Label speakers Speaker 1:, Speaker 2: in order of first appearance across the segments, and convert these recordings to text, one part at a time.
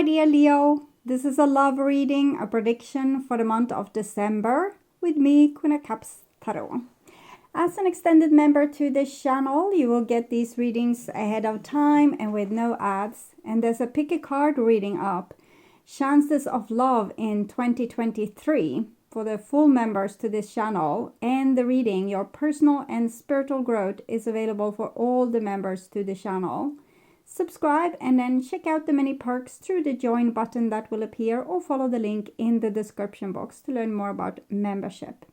Speaker 1: my dear Leo. This is a love reading, a prediction for the month of December with me, Queen of Cups Tarot. As an extended member to this channel, you will get these readings ahead of time and with no ads. And there's a pick a card reading up. Chances of love in 2023 for the full members to this channel, and the reading Your Personal and Spiritual Growth is available for all the members to the channel. Subscribe and then check out the many perks through the join button that will appear, or follow the link in the description box to learn more about membership.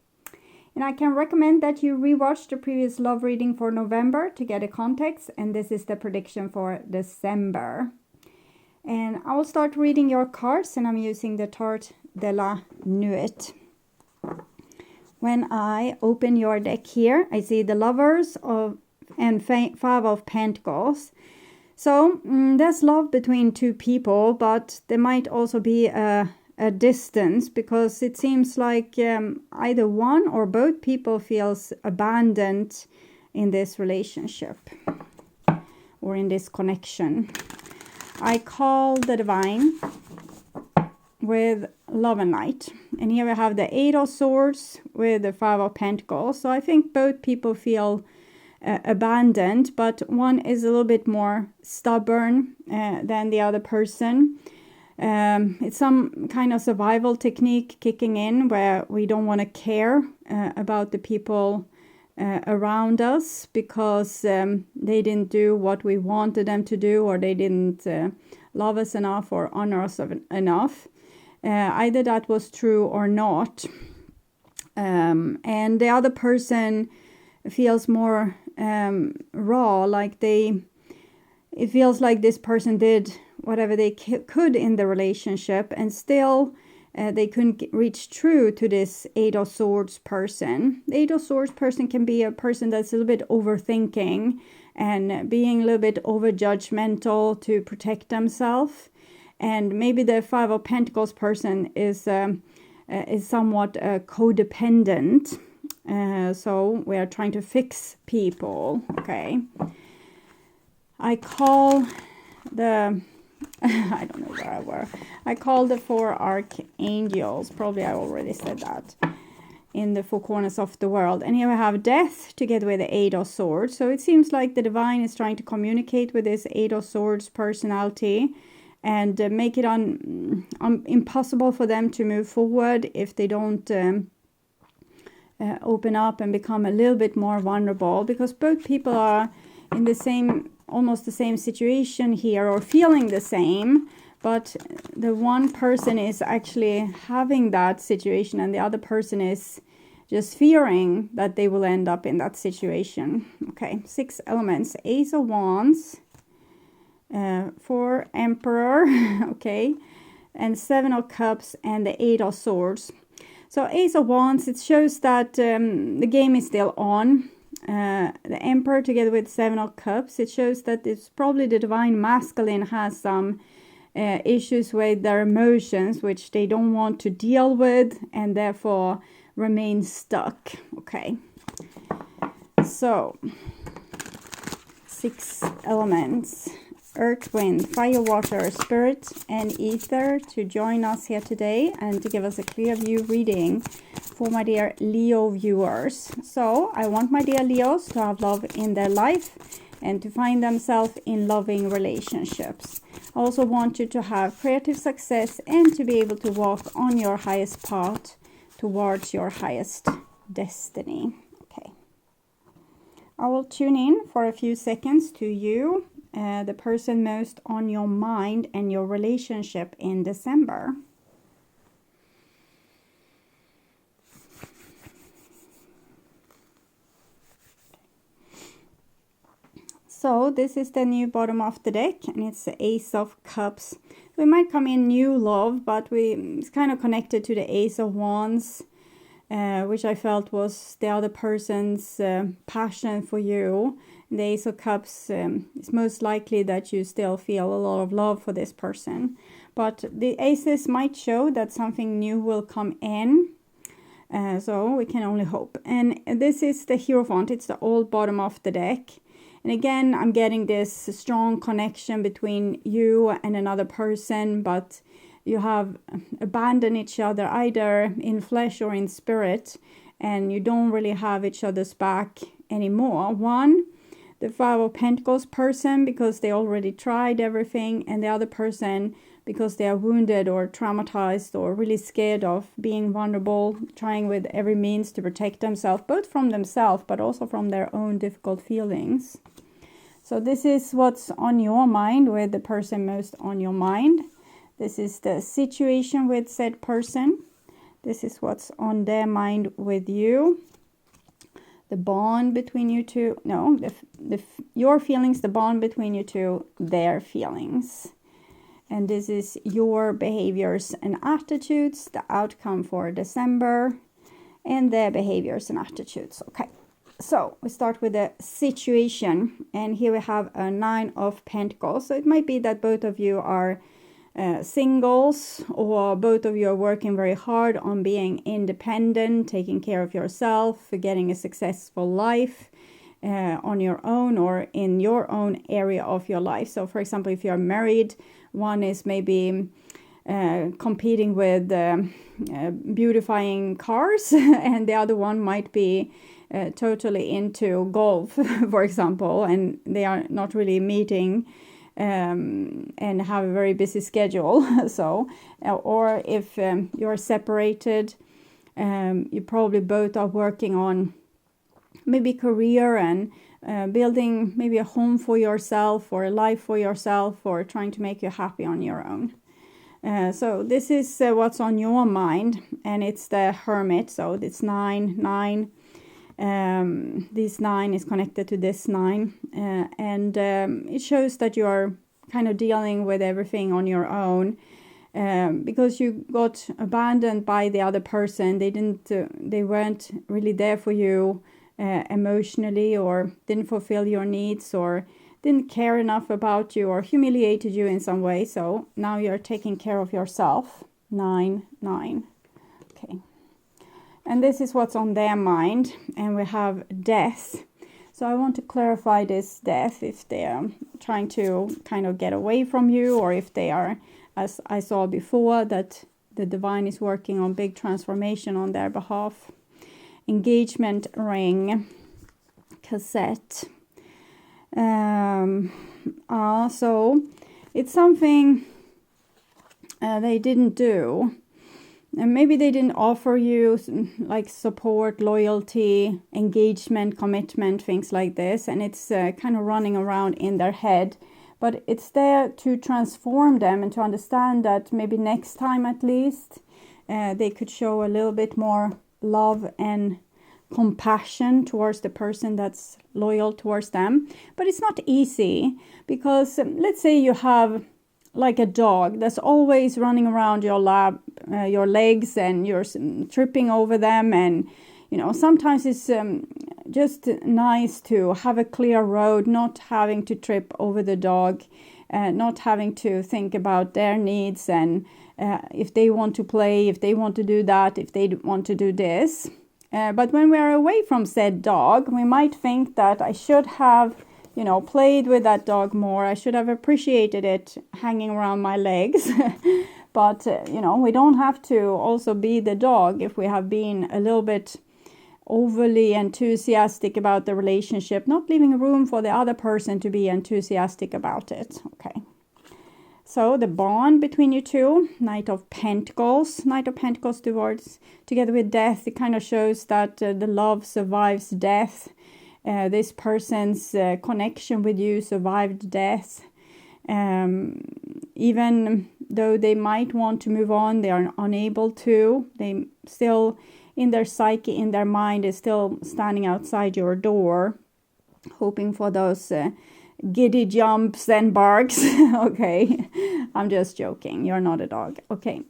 Speaker 1: And I can recommend that you rewatch the previous love reading for November to get a context, and this is the prediction for December. And I will start reading your cards, and I'm using the Tarot de la NUIT. When I open your deck here, I see the Lovers and Five of Pentacles. So there's love between two people, but there might also be a distance, because it seems like either one or both people feels abandoned in this relationship or in this connection. I call the Divine with Love and Light. And here we have the Eight of Swords with the Five of Pentacles. So I think both people feel abandoned, but one is a little bit more stubborn than the other person. It's some kind of survival technique kicking in, where we don't want to care about the people around us, because they didn't do what we wanted them to do, or they didn't love us enough or honor us enough. Either that was true or not. And the other person feels more raw, like it feels like this person did whatever they could in the relationship, and still they couldn't reach true to this Eight of Swords person. The Eight of Swords person can be a person that's a little bit overthinking and being a little bit over judgmental to protect themselves. And maybe the Five of Pentacles person is somewhat codependent. So we are trying to fix people. Okay. I call the I don't know where I were. I call the Four Archangels. Probably I already said that. In the Four Corners of the World. And here we have Death together with the Eight of Swords. So it seems like the Divine is trying to communicate with this Eight of Swords personality, and make it impossible for them to move forward if they don't open up and become a little bit more vulnerable, because both people are in the same, almost the same situation here, or feeling the same, but the one person is actually having that situation, and the other person is just fearing that they will end up in that situation. Okay, 6 elements: Ace of Wands, 4 Emperor, okay, and 7 of Cups, and the 8 of Swords. So Ace of Wands, it shows that the game is still on. The Emperor together with 7 of Cups, it shows that it's probably the Divine Masculine has some issues with their emotions, which they don't want to deal with, and therefore remain stuck. Okay, so 6 elements: Earth, Wind, Fire, Water, Spirit, and Ether, to join us here today and to give us a clear view reading for my dear Leo viewers. So I want my dear Leos to have love in their life and to find themselves in loving relationships. I also want you to have creative success and to be able to walk on your highest path towards your highest destiny. Okay, I will tune in for a few seconds to you, the person most on your mind and your relationship in December. So this is the new bottom of the deck, and it's the Ace of Cups. We might come in new love, but it's kind of connected to the Ace of Wands, which I felt was the other person's passion for you. The Ace of Cups, it's most likely that you still feel a lot of love for this person. But the aces might show that something new will come in. So we can only hope. And this is the Hierophant. It's the old bottom of the deck. And again, I'm getting this strong connection between you and another person, but you have abandoned each other either in flesh or in spirit, and you don't really have each other's back anymore. One, the Five of Pentacles person, because they already tried everything, and the other person because they are wounded or traumatized or really scared of being vulnerable, trying with every means to protect themselves, both from themselves but also from their own difficult feelings. So this is what's on your mind, with the person most on your mind. This is the situation with said person. This is what's on their mind with you. The bond between you two. No, your feelings, the bond between you two, their feelings. And this is your behaviors and attitudes, the outcome for December, and their behaviors and attitudes. Okay, so we start with the situation, and here we have a Nine of Pentacles. So it might be that both of you are singles, or both of you are working very hard on being independent, taking care of yourself, getting a successful life on your own or in your own area of your life. So for example, if you're married, one is maybe competing with beautifying cars and the other one might be totally into golf, for example, and they are not really meeting and have a very busy schedule. So, or if you're separated, you probably both are working on maybe career and building maybe a home for yourself or a life for yourself, or trying to make you happy on your own. So this is what's on your mind, and it's the Hermit. So it's 9. This 9 is connected to this 9, and it shows that you are kind of dealing with everything on your own, because you got abandoned by the other person. They weren't really there for you emotionally, or didn't fulfill your needs, or didn't care enough about you, or humiliated you in some way. So now you're taking care of yourself. 9. Okay. And this is what's on their mind. And we have death. So I want to clarify this death, if they are trying to kind of get away from you, or if they are, as I saw before, that the divine is working on big transformation on their behalf. Engagement ring, cassette. So it's something they didn't do. And maybe they didn't offer you like support, loyalty, engagement, commitment, things like this. And it's kind of running around in their head. But it's there to transform them and to understand that maybe next time at least they could show a little bit more love and compassion towards the person that's loyal towards them. But it's not easy, because let's say you have like a dog that's always running around your lap, your legs, and you're tripping over them, and you know, sometimes it's just nice to have a clear road, not having to trip over the dog, not having to think about their needs, and if they want to play, if they want to do that, if they want to do this. But when we are away from said dog, we might think that I should have, you know, played with that dog more. I should have appreciated it hanging around my legs. But, you know, we don't have to also be the dog if we have been a little bit overly enthusiastic about the relationship, not leaving room for the other person to be enthusiastic about it. Okay. So the bond between you two, Knight of Pentacles. Knight of Pentacles together with death, it kind of shows that the love survives death. This person's connection with you survived death. Even though they might want to move on, they are unable to. They still, in their psyche, in their mind, is still standing outside your door, hoping for those giddy jumps and barks. Okay, I'm just joking. You're not a dog. Okay,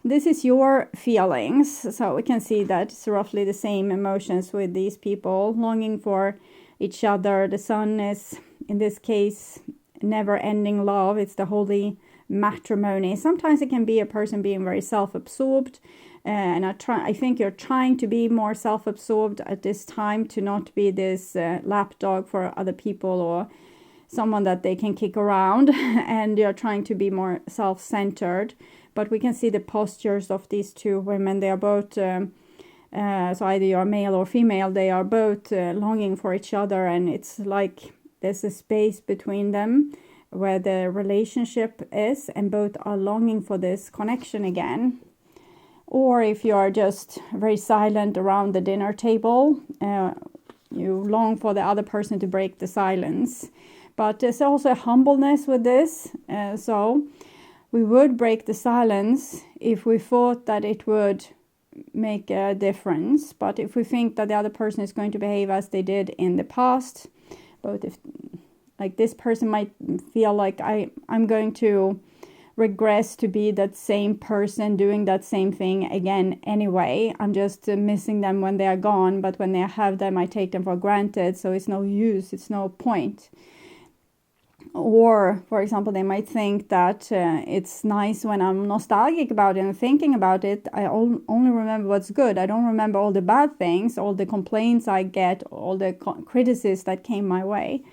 Speaker 1: this is your feelings. So we can see that it's roughly the same emotions with these people, longing for each other. The sun is, in this case, never-ending love. It's the holy matrimony. Sometimes it can be a person being very self-absorbed, And I think you're trying to be more self-absorbed at this time, to not be this lapdog for other people or someone that they can kick around. And you're trying to be more self-centered. But we can see the postures of these two women. They are both, so either you're male or female, they are both longing for each other. And it's like there's a space between them where the relationship is, and both are longing for this connection again. Or if you are just very silent around the dinner table, you long for the other person to break the silence. But there's also a humbleness with this. So we would break the silence if we thought that it would make a difference. But if we think that the other person is going to behave as they did in the past, both if, like, this person might feel like I'm going to regress to be that same person doing that same thing again anyway. I'm just missing them when they are gone, but when they have them, I take them for granted, so it's no use, it's no point. Or, for example, they might think that it's nice when I'm nostalgic about it and thinking about it, I only remember what's good. I don't remember all the bad things, all the complaints I get, all the criticisms that came my way.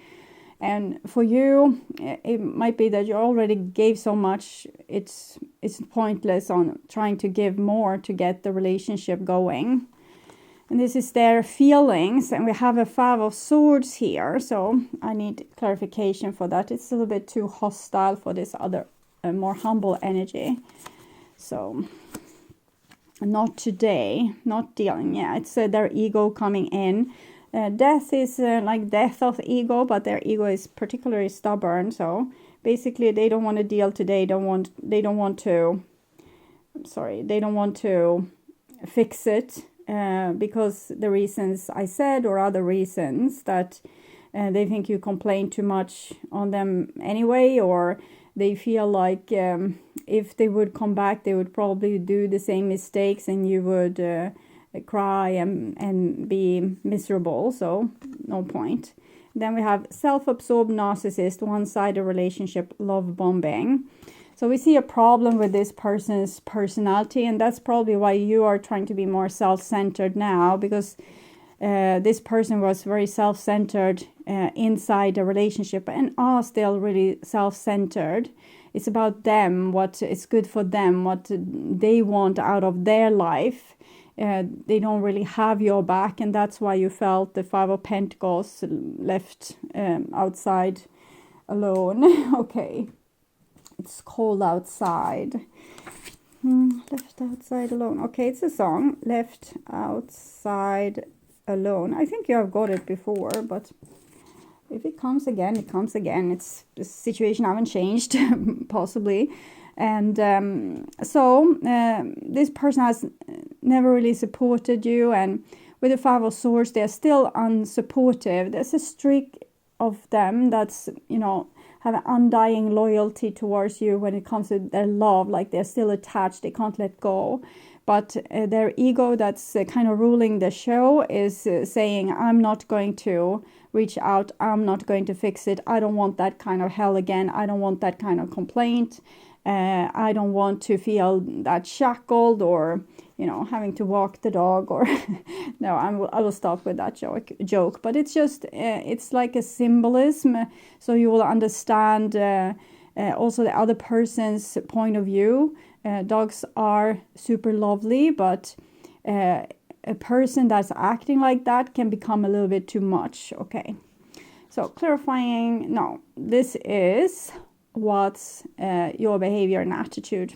Speaker 1: And for you, it might be that you already gave so much, it's pointless on trying to give more to get the relationship going. And this is their feelings, and we have a 5 of Swords here, so I need clarification for that. It's a little bit too hostile for this other, more humble energy. So, not today, not dealing, yeah, it's their ego coming in. Death is like death of ego, but their ego is particularly stubborn. So basically, they don't want to deal today. They don't want to fix it because the reasons I said, or other reasons that they think you complain too much on them anyway, or they feel like if they would come back, they would probably do the same mistakes, and you would cry and be miserable, so no point. Then we have self-absorbed narcissist, one-sided relationship, love bombing. So we see a problem with this person's personality, and that's probably why you are trying to be more self-centered now, because this person was very self-centered inside a relationship and are still really self-centered. It's about them, what is good for them, what they want out of their life. They don't really have your back, and that's why you felt the 5 of Pentacles left outside alone. Okay, it's cold outside. Left outside alone. Okay, it's a song. Left outside alone. I think you have got it before, but if it comes again, it comes again. It's the situation haven't changed, possibly. And this person has never really supported you, and with the 5 of Swords, they're still unsupportive. There's a streak of them that's, you know, have an undying loyalty towards you when it comes to their love, like they're still attached, they can't let go. But their ego that's kind of ruling the show is saying, I'm not going to reach out, I'm not going to fix it, I don't want that kind of hell again, I don't want that kind of complaint. I don't want to feel that shackled, or, you know, having to walk the dog, or no, I will stop with that joke. But it's just, it's like a symbolism, so you will understand also the other person's point of view. Dogs are super lovely, but a person that's acting like that can become a little bit too much. Okay, so clarifying, no, this is what's your behavior and attitude.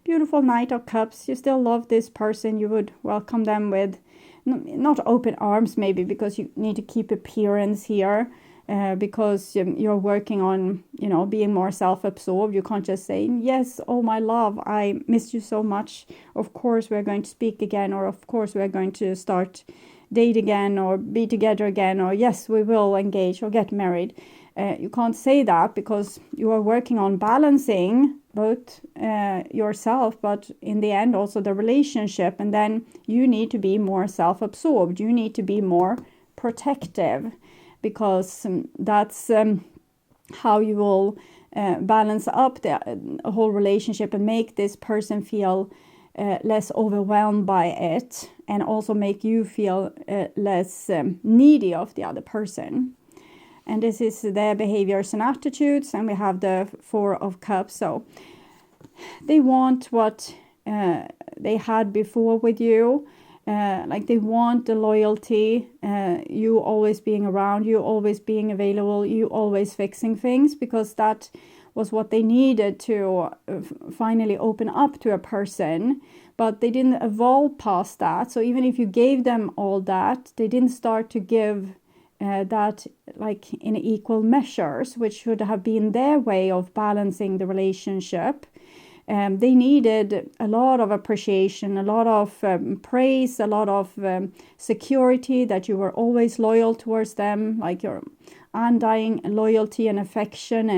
Speaker 1: Beautiful Knight of Cups. You still love this person. You would welcome them with not open arms, maybe, because you need to keep appearance here, because you're working on, you know, being more self-absorbed. You can't just say, yes, oh my love, I miss you so much, of course we're going to speak again, or of course we're going to start date again, or be together again, or yes, we will engage or get married. You can't say that, because you are working on balancing both yourself, but in the end also the relationship. And then you need to be more self-absorbed. You need to be more protective, because that's how you will balance up the whole relationship and make this person feel less overwhelmed by it, and also make you feel less needy of the other person. And this is their behaviors and attitudes. And we have the Four of Cups. So they want what they had before with you. Like they want the loyalty, you always being around, you always being available, you always fixing things, because that was what they needed to finally open up to a person. But they didn't evolve past that. So even if you gave them all that, they didn't start to give that like in equal measures, which should have been their way of balancing the relationship. They needed a lot of appreciation, a lot of praise, a lot of security, that you were always loyal towards them, like your undying loyalty and affection.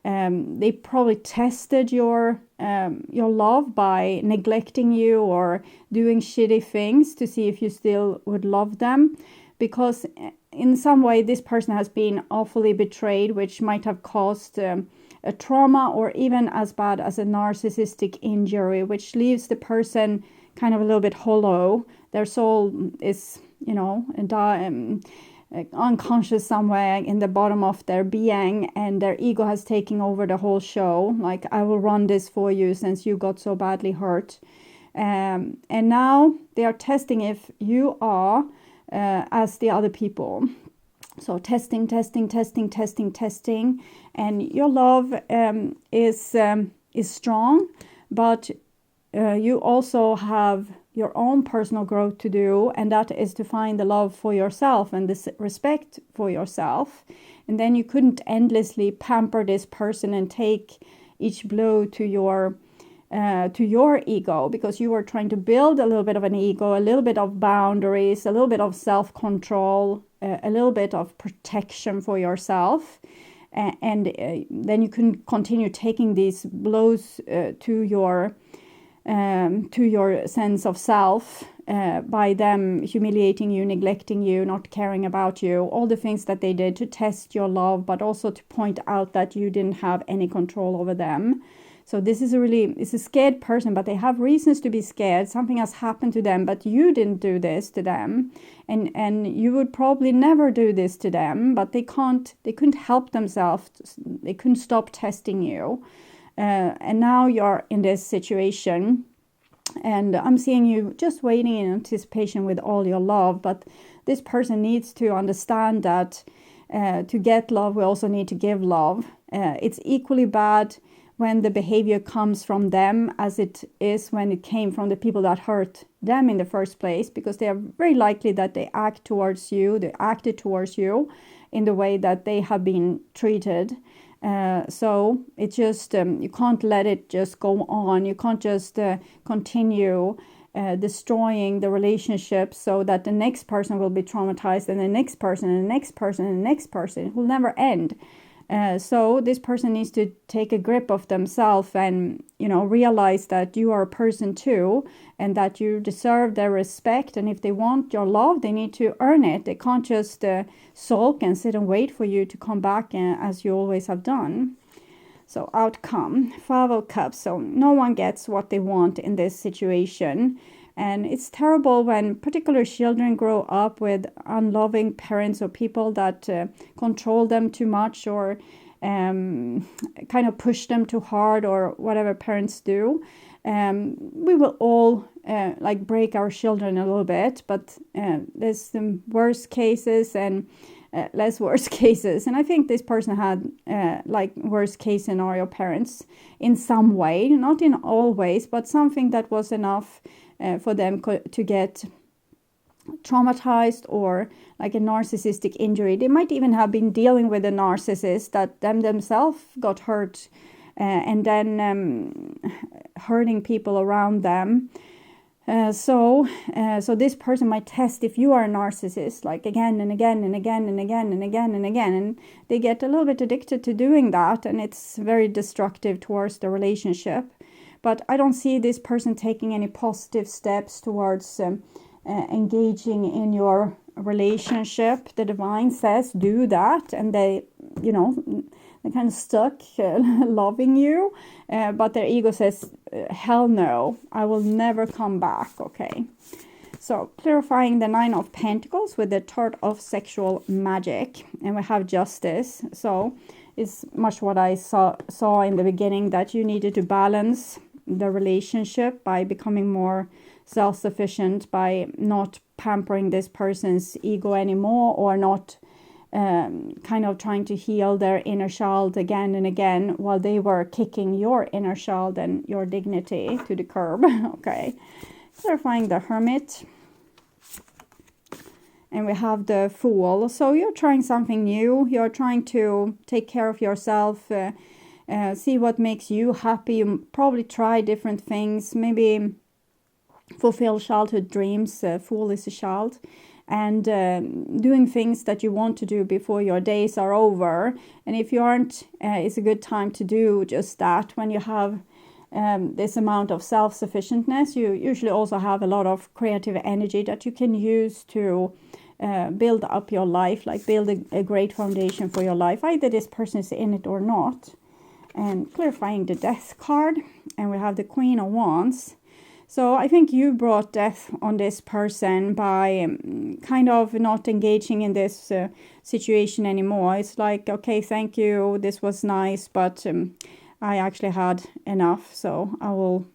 Speaker 1: And they probably tested your love by neglecting you or doing shitty things to see if you still would love them, because in some way this person has been awfully betrayed, which might have caused a trauma, or even as bad as a narcissistic injury, which leaves the person kind of a little bit hollow. Their soul is, you know, unconscious somewhere in the bottom of their being, and their ego has taken over the whole show. Like, I will run this for you since you got so badly hurt. And now they are testing if you are as the other people. So testing, and your love is strong, but you also have your own personal growth to do, and that is to find the love for yourself and this respect for yourself. And then you couldn't endlessly pamper this person and take each blow to your ego, because you were trying to build a little bit of an ego, a little bit of boundaries, a little bit of self-control, a little bit of protection for yourself. And then you can continue taking these blows to your sense of self by them humiliating you, neglecting you, not caring about you, all the things that they did to test your love, but also to point out that you didn't have any control over them. So this is it's a scared person, but they have reasons to be scared. Something has happened to them, but you didn't do this to them. And you would probably never do this to them, but they couldn't help themselves. They couldn't stop testing you. And now you're in this situation, and I'm seeing you just waiting in anticipation with all your love. But this person needs to understand that to get love, we also need to give love. It's equally bad when the behavior comes from them as it is when it came from the people that hurt them in the first place, because they are very likely that they acted towards you in the way that they have been treated. So it's just, you can't let it just go on. You can't just continue destroying the relationship so that the next person will be traumatized, and the next person, and the next person, and the next person. It will never end. So this person needs to take a grip of themselves and, realize that you are a person too, and that you deserve their respect. And if they want your love, they need to earn it. They can't just sulk and sit and wait for you to come back as you always have done. So outcome, Five of Cups. So no one gets what they want in this situation. And it's terrible when particular children grow up with unloving parents or people that control them too much, or kind of push them too hard, or whatever parents do. We will all break our children a little bit, but there's some worse cases and less worse cases. And I think this person had worst case scenario parents in some way, not in all ways, but something that was enough for them to get traumatized, or like a narcissistic injury. They might even have been dealing with a narcissist that themselves got hurt, and then hurting people around them. So this person might test if you are a narcissist, like again and again and again and again and again and again, and they get a little bit addicted to doing that, and it's very destructive towards the relationship. But I don't see this person taking any positive steps towards engaging in your relationship. The divine says do that, and they they're kind of stuck loving you, but their ego says, hell no, I will never come back. Okay, so clarifying the Nine of Pentacles with the Third of Sexual Magic, and we have Justice. So it's much what I saw in the beginning, that you needed to balance the relationship by becoming more self-sufficient, by not pampering this person's ego anymore, or not kind of trying to heal their inner child again and again while they were kicking your inner child and your dignity to the curb. Okay, clarifying the Hermit, and we have the Fool. So you're trying something new, you're trying to take care of yourself, see what makes you happy. You probably try different things, maybe fulfill childhood dreams. Fool is a child, and doing things that you want to do before your days are over. And if you aren't, it's a good time to do just that. When you have this amount of self-sufficientness, you usually also have a lot of creative energy that you can use to build up your life, like build a great foundation for your life. Either this person is in it or not. And clarifying the Death card, and we have the Queen of Wands. So I think you brought death on this person by kind of not engaging in this situation anymore. It's like, okay, thank you, this was nice, but I actually had enough. So I will,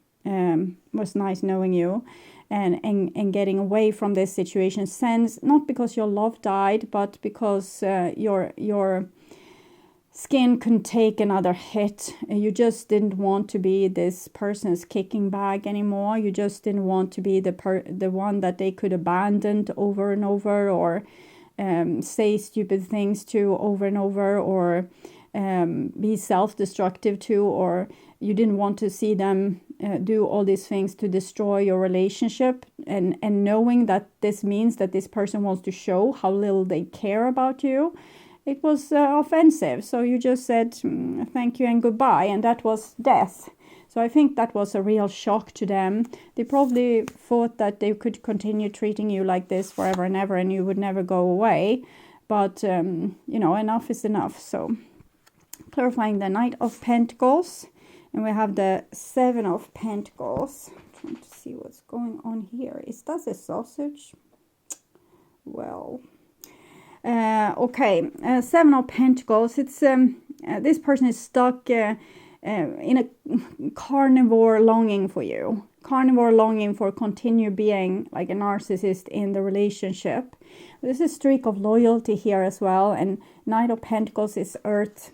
Speaker 1: was nice knowing you, and getting away from this situation. Sense, not because your love died, but because your skin couldn't take another hit. You just didn't want to be this person's kicking bag anymore. You just didn't want to be the one that they could abandon over and over, or say stupid things to over and over, or be self-destructive to, or you didn't want to see them do all these things to destroy your relationship, and knowing that this means that this person wants to show how little they care about you. It was offensive, so you just said thank you and goodbye, and that was death. So I think that was a real shock to them. They probably thought that they could continue treating you like this forever and ever, and you would never go away. But, you know, enough is enough. So clarifying the Knight of Pentacles, and we have the Seven of Pentacles. I'm trying to see what's going on here. Is that a sausage? Well... okay, Seven of Pentacles. It's this person is stuck in a carnivore longing for you. Carnivore longing for continue being like a narcissist in the relationship. There's a streak of loyalty here as well. And Knight of Pentacles is Earth,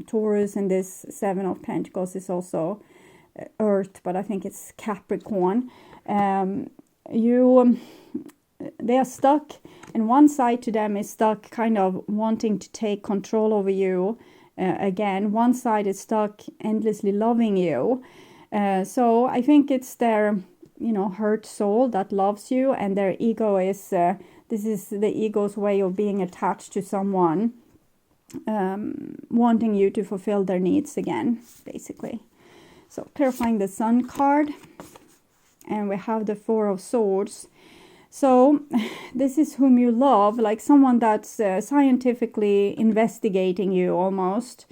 Speaker 1: Taurus, and this Seven of Pentacles is also Earth, but I think it's Capricorn. They are stuck, and one side to them is stuck kind of wanting to take control over you again. One side is stuck endlessly loving you. So I think it's their, you know, hurt soul that loves you, and their ego is, this is the ego's way of being attached to someone, wanting you to fulfill their needs again, basically. So clarifying the Sun card, and we have the Four of Swords. So this is whom you love, like someone that's scientifically investigating you almost.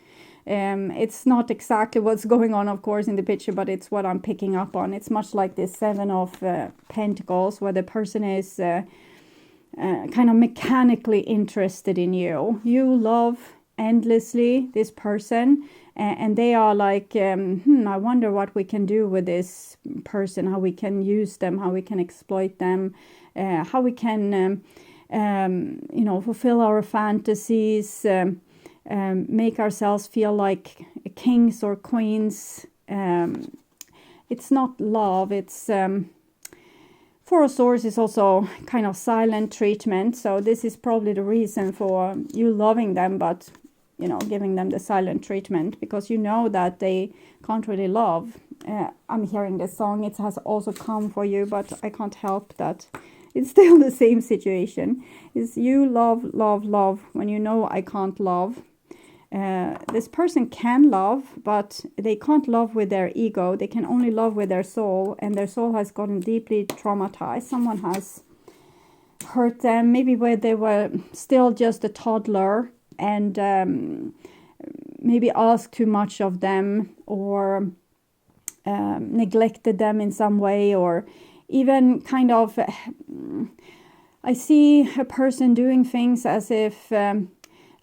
Speaker 1: It's not exactly what's going on, of course, in the picture, but it's what I'm picking up on. It's much like this Seven of Pentacles, where the person is kind of mechanically interested in you. You love endlessly this person, and they are like, I wonder what we can do with this person, how we can use them, how we can exploit them, how we can, you know, fulfill our fantasies, make ourselves feel like kings or queens. It's not love, it's... Four of Swords is also kind of silent treatment, so this is probably the reason for you loving them, but, you know, giving them the silent treatment, because you know that they can't really love. I'm hearing this song, it has also come for you, but I can't help that. It's still the same situation. Is you love, love, love when you know I can't love. This person can love, but they can't love with their ego. They can only love with their soul, and their soul has gotten deeply traumatized. Someone has hurt them, maybe where they were still just a toddler, and maybe asked too much of them, or neglected them in some way, or even kind of, I see a person doing things as if,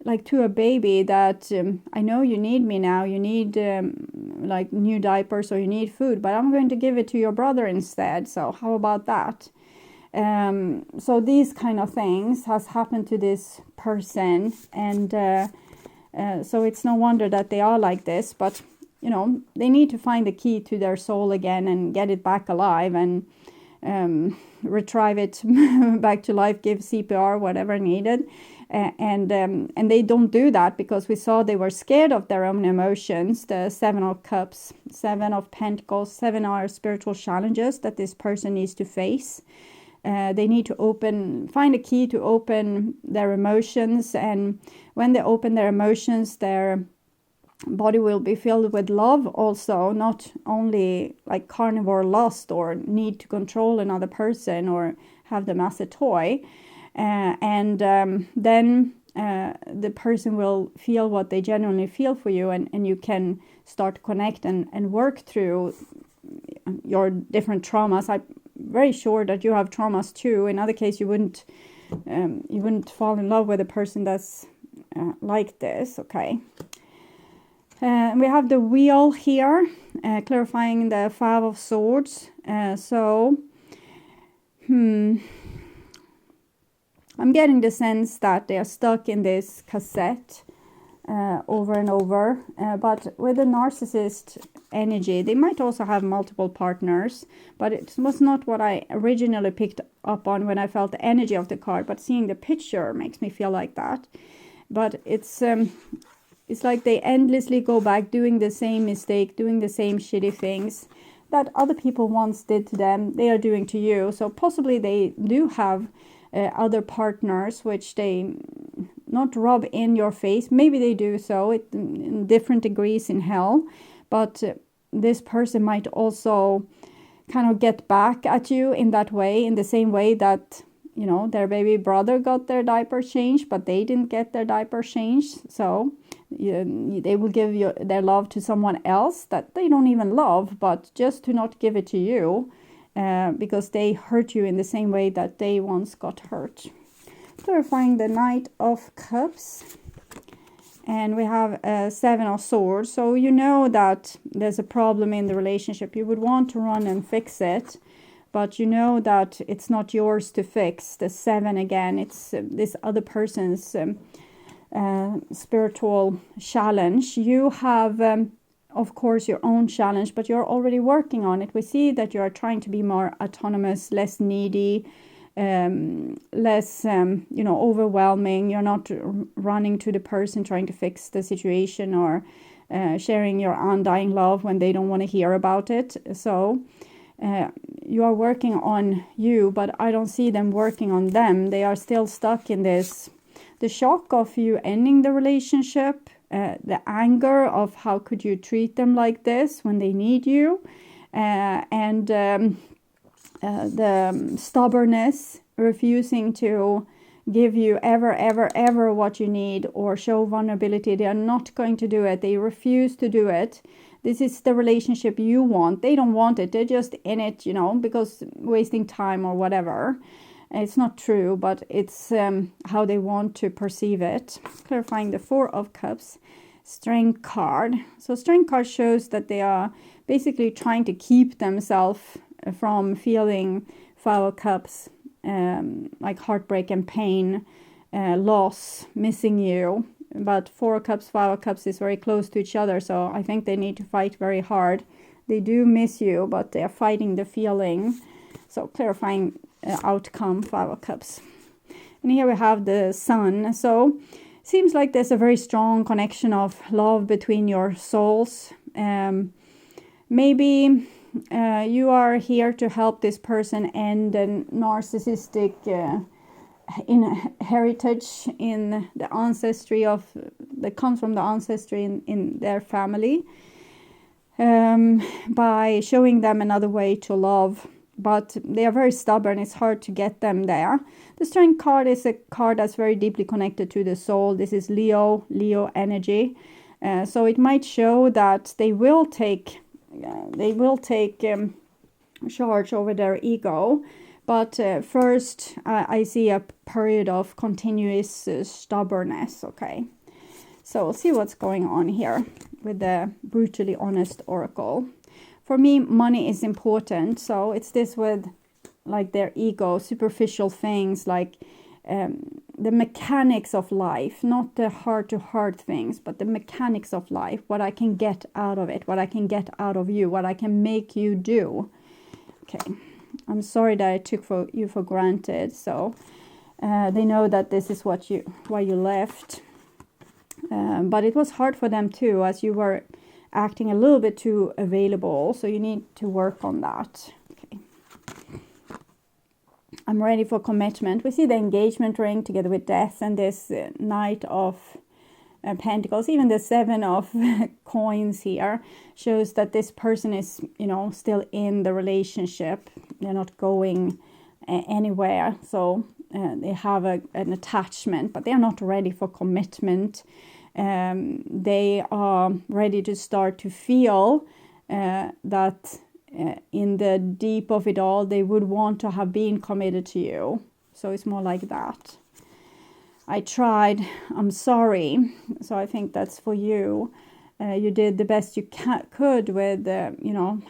Speaker 1: like to a baby, that I know you need me now, you need like new diapers, or you need food, but I'm going to give it to your brother instead, so how about that? So these kind of things has happened to this person, and so it's no wonder that they are like this. But you know, they need to find the key to their soul again and get it back alive, and retrieve it back to life, give CPR, whatever needed. And they don't do that because we saw they were scared of their own emotions. The 7 of Cups, 7 of Pentacles, 7 are spiritual challenges that this person needs to face. They need to find a key to open their emotions, and when they open their emotions, their body will be filled with love also, not only like carnivore lust or need to control another person or have them as a toy. Then the person will feel what they genuinely feel for you, and you can start to connect and work through your different traumas. I'm very sure that you have traumas too. In other case, you wouldn't fall in love with a person that's like this. Okay. We have the Wheel here, clarifying the 5 of Swords. I'm getting the sense that they are stuck in this cassette over and over. But with the narcissist energy, they might also have multiple partners. But it was not what I originally picked up on when I felt the energy of the card. But seeing the picture makes me feel like that. But it's like they endlessly go back doing the same mistake, doing the same shitty things that other people once did to them, they are doing to you. So possibly they do have other partners, which they not rub in your face. Maybe they do so in different degrees in hell. But this person might also kind of get back at you in that way, in the same way that, you know, their baby brother got their diaper changed, but they didn't get their diaper changed. So they will give their love to someone else that they don't even love, but just to not give it to you, because they hurt you in the same way that they once got hurt. Clarifying the Knight of Cups. And we have 7 of Swords. So you know that there's a problem in the relationship. You would want to run and fix it, but you know that it's not yours to fix. The 7 again, it's this other person's spiritual challenge. You have, of course, your own challenge, but you're already working on it. We see that you are trying to be more autonomous, less needy, less, overwhelming. You're not running to the person trying to fix the situation, or sharing your undying love when they don't want to hear about it. So you are working on you, but I don't see them working on them. They are still stuck in this. The shock of you ending the relationship, the anger of how could you treat them like this when they need you, and the stubbornness, refusing to give you ever what you need or show vulnerability. They are not going to do it. They refuse to do it. This is the relationship you want. They don't want it. They're just in it, because wasting time or whatever. It's not true, but it's how they want to perceive it. Clarifying the 4 of Cups, Strength card. So Strength card shows that they are basically trying to keep themselves from feeling 5 of Cups, like heartbreak and pain, loss, missing you. But 4 of Cups, 5 of Cups is very close to each other, so I think they need to fight very hard. They do miss you, but they are fighting the feeling. So clarifying outcome, 5 of Cups. And here we have the Sun. So seems like there's a very strong connection of love between your souls. Maybe you are here to help this person end a narcissistic heritage in the ancestry that comes from the ancestry in their family, by showing them another way to love. But they are very stubborn. It's hard to get them there. The Strength card is a card that's very deeply connected to the soul. This is Leo energy. So it might show that they will take charge over their ego. But first, I see a period of continuous stubbornness, okay? So we'll see what's going on here with the brutally honest oracle. For me, money is important. So it's this with like their ego, superficial things like the mechanics of life, not the heart-to-heart things, but the mechanics of life, what I can get out of it, what I can get out of you, what I can make you do. Okay, I'm sorry that I took you for granted. So they know that this is why you left. But it was hard for them too, as you were acting a little bit too available. So you need to work on that. Okay. I'm ready for commitment. We see the engagement ring together with death and this Knight of Pentacles. Even the 7 of coins here shows that this person is, still in the relationship. They're not going anywhere. So they have an attachment, but they are not ready for commitment. They are ready to start to feel that in the deep of it all, they would want to have been committed to you. So it's more like that. I tried, I'm sorry. So I think that's for you. You did the best you could with,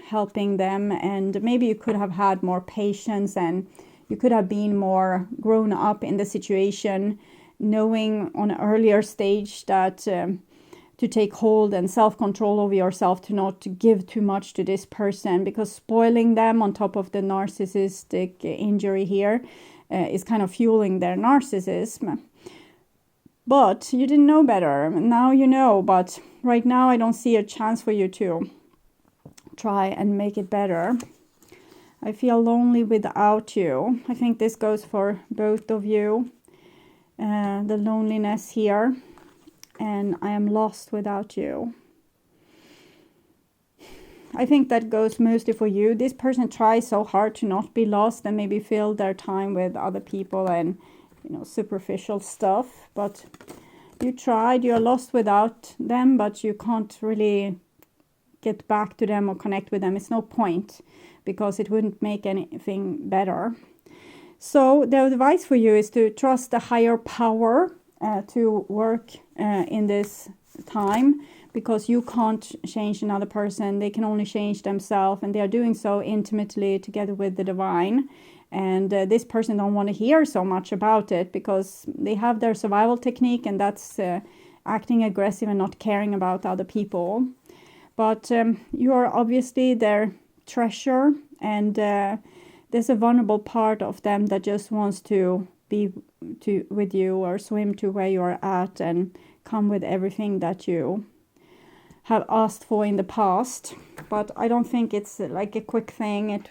Speaker 1: helping them. And maybe you could have had more patience and you could have been more grown up in the situation, knowing on an earlier stage that to take hold and self-control over yourself, to not give too much to this person, because spoiling them on top of the narcissistic injury here is kind of fueling their narcissism. But you didn't know better. Now you know, but right now I don't see a chance for you to try and make it better. I feel lonely without you. I think this goes for both of you. The loneliness here. And I am lost without you. I think that goes mostly for you. This person tries so hard to not be lost and maybe fill their time with other people and, superficial stuff. But you tried. You're lost without them, but you can't really get back to them or connect with them. It's no point, because it wouldn't make anything better. So the advice for you is to trust the higher power to work in this time, because you can't change another person. They can only change themselves, and they are doing so intimately together with the divine. And this person don't want to hear so much about it, because they have their survival technique, and that's acting aggressive and not caring about other people. But you are obviously their treasure, and there's a vulnerable part of them that just wants to be with you, or swim to where you are at and come with everything that you have asked for in the past. But I don't think it's like a quick thing.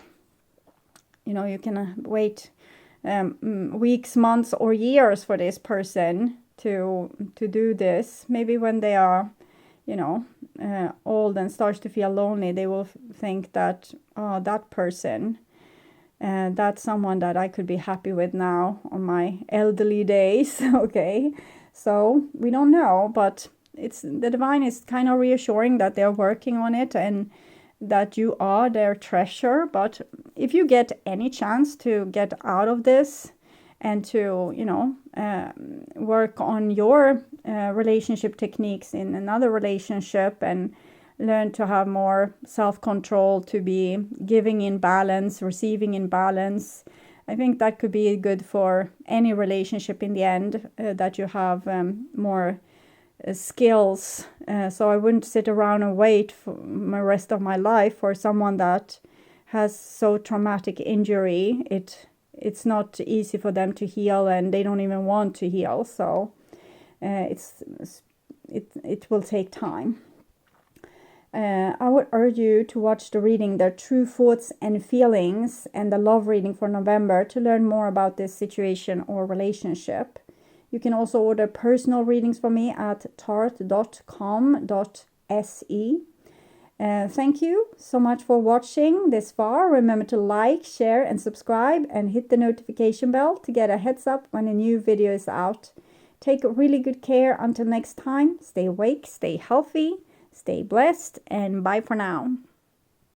Speaker 1: You can wait weeks, months, or years for this person to do this. Maybe when they are old and starts to feel lonely, they will think that, that person, that's someone that I could be happy with now on my elderly days. Okay, so we don't know, but the divine is kind of reassuring that they're working on it and that you are their treasure. But if you get any chance to get out of this and to work on your relationship techniques in another relationship and learn to have more self-control, to be giving in balance, receiving in balance, I think that could be good for any relationship in the end, that you have more skills. So I wouldn't sit around and wait for my rest of my life for someone that has so traumatic injury. It's not easy for them to heal, and they don't even want to heal. So it will take time. I would urge you to watch the reading, their true thoughts and feelings, and the love reading for November to learn more about this situation or relationship. You can also order personal readings from me at tart.com.se. Thank you so much for watching this far. Remember to like, share, and subscribe, and hit the notification bell to get a heads up when a new video is out. Take really good care until next time. Stay awake, stay healthy, stay blessed, and bye for now.